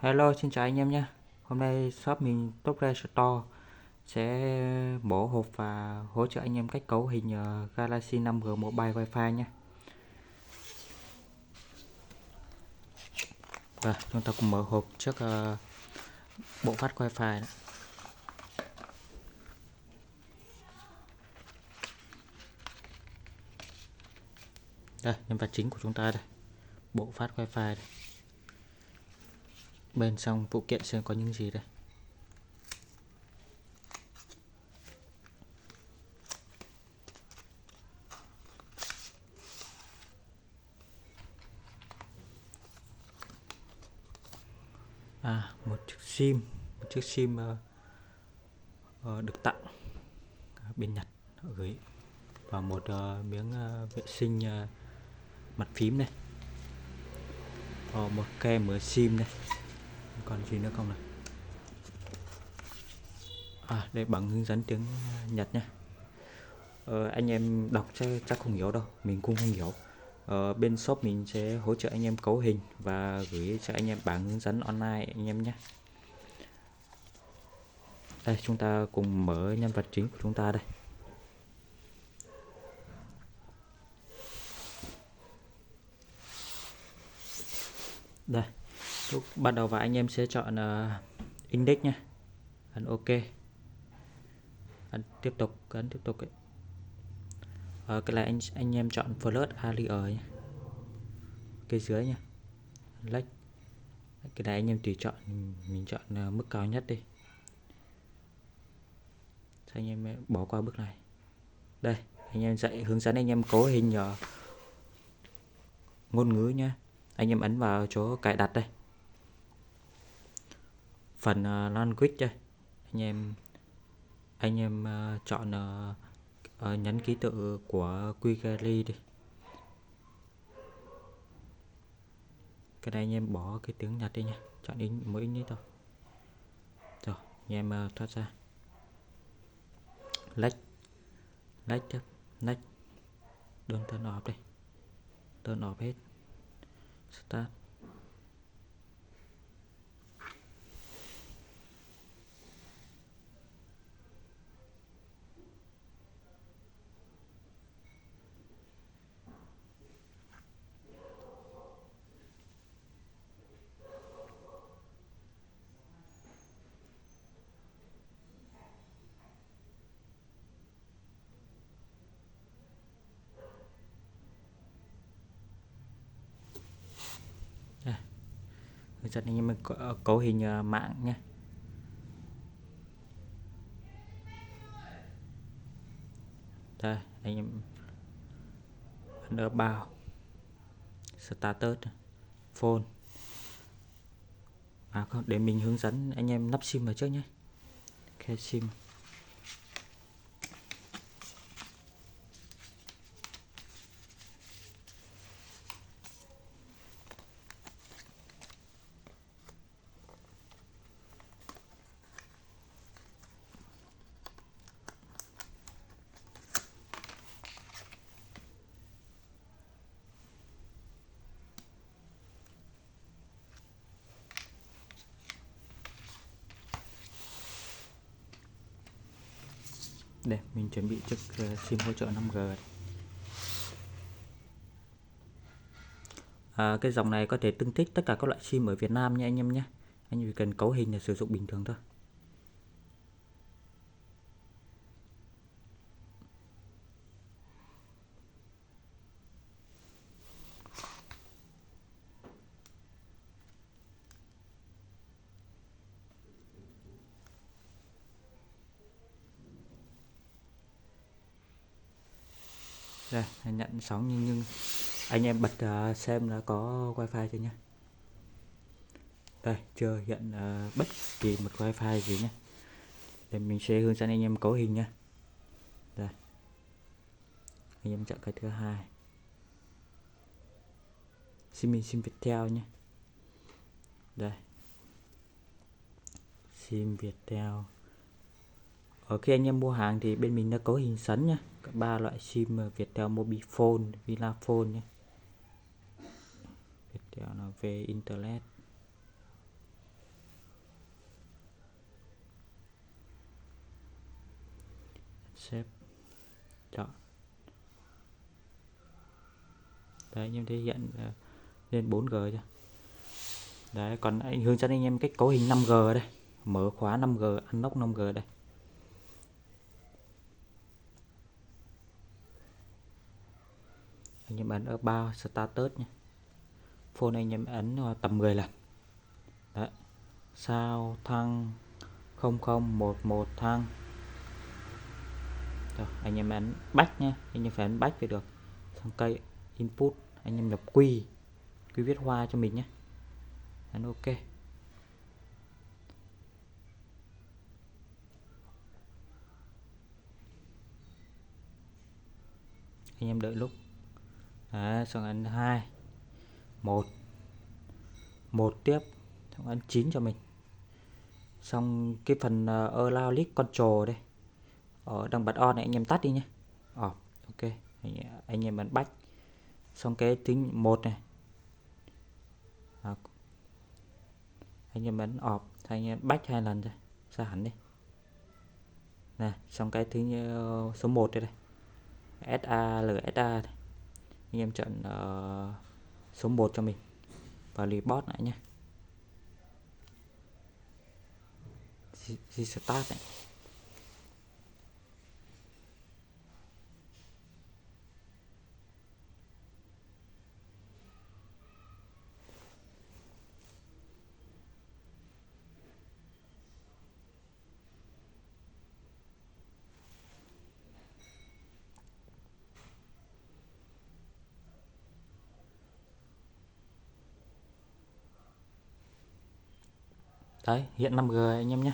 Hello, xin chào anh em nhé. Hôm nay shop mình Topre Store sẽ mổ hộp và hỗ trợ anh em cách cấu hình Galaxy 5G Mobile Wi-Fi nhé. Và chúng ta cùng mở hộp trước bộ phát Wi-Fi. Đây, nhân vật chính của chúng ta đây, bộ phát Wi-Fi đây. Bên trong phụ kiện sẽ có những gì đây? Một chiếc sim được tặng bên Nhật gửi, và một miếng vệ sinh mặt phím này, một cây mở sim này, còn gì nữa không này? Đây bằng hướng dẫn tiếng Nhật nhé. Anh em đọc chắc không hiểu đâu, mình cũng không hiểu. Bên shop mình sẽ hỗ trợ anh em cấu hình và gửi cho anh em bảng hướng dẫn online anh em nhé. Đây, chúng ta cùng mở nhân vật chính của chúng ta đây. Đây, lúc bắt đầu vào anh em sẽ chọn index nhé, ấn OK, ấn tiếp tục ấy. Cái này anh em chọn flash area nhé, cái dưới nhé, lách. Cái này anh em tùy chọn, mình chọn mức cao nhất đi. Anh em bỏ qua bước này. Đây, anh em hướng dẫn anh em cấu hình ngôn ngữ nhé. Anh em ấn vào chỗ cài đặt đây, phần language đây, anh em chọn nhấn ký tự của Quickly đi. Cái này anh em bỏ cái tiếng Nhật đi nha, chọn mỗi ít thôi. Rồi anh em thoát ra, next, đơn turn off đây, turn off hết, start. Hướng dẫn anh em cấu hình mạng nhé. Đây, anh em ấn about, status, phone. Không, để mình hướng dẫn anh em lắp sim vào trước nhé. Khe sim. Đây, mình chuẩn bị chiếc sim hỗ trợ 5G. Cái dòng này có thể tương thích tất cả các loại sim ở Việt Nam nha anh em nhé. Anh chỉ cần cấu hình là sử dụng bình thường thôi. Đây, nhận sóng nhưng anh em bật xem là có wifi chưa nhé. Đây, chưa hiện bất kỳ một wifi gì nhé. Để mình sẽ hướng dẫn anh em cấu hình nhé. Đây, anh em chọn cái thứ hai, sim Viettel nhé. Đây, sim Viettel. Khi anh em mua hàng thì bên mình đã cấu hình sẵn nhé, cả 3 loại sim Viettel Mobifone, Vinaphone nhé. Viettel là về internet. xếp chọn. Đấy, anh em thấy hiện lên 4G chưa. Đấy, còn anh hướng dẫn anh em cách cấu hình 5G đây, mở khóa 5G, unlock 5G đây. Anh em ấn ở bao status nhé, phone anh em ấn tầm 10 lần. Đấy, sao thăng 0011 thăng. Rồi, anh em ấn back nhé, anh em phải ấn back phải được. Xong cây input anh em nhập quy viết hoa cho mình nhé, ấn ok. Anh em đợi lúc. Đấy, xong ấn 2 1 1 tiếp, xong ấn 9 cho mình. Xong cái phần allow list control đây, ở đang bật on này anh em tắt đi nhé. Ok, anh em ấn back. Xong cái tính 1 này, anh em ấn off, anh em back 2 lần rồi, ra hẳn đi. Này, xong cái thứ số 1 đây, SALSA này. Anh em chọn số 1 cho mình và report lại nhé. Start này. Đấy, hiện 5G anh em nhé.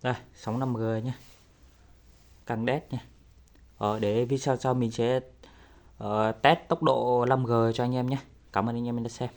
Đây, sóng 5G nhé, càng đét nhé. Để video sau mình sẽ test tốc độ 5G cho anh em nhé. Cảm ơn anh em đã xem.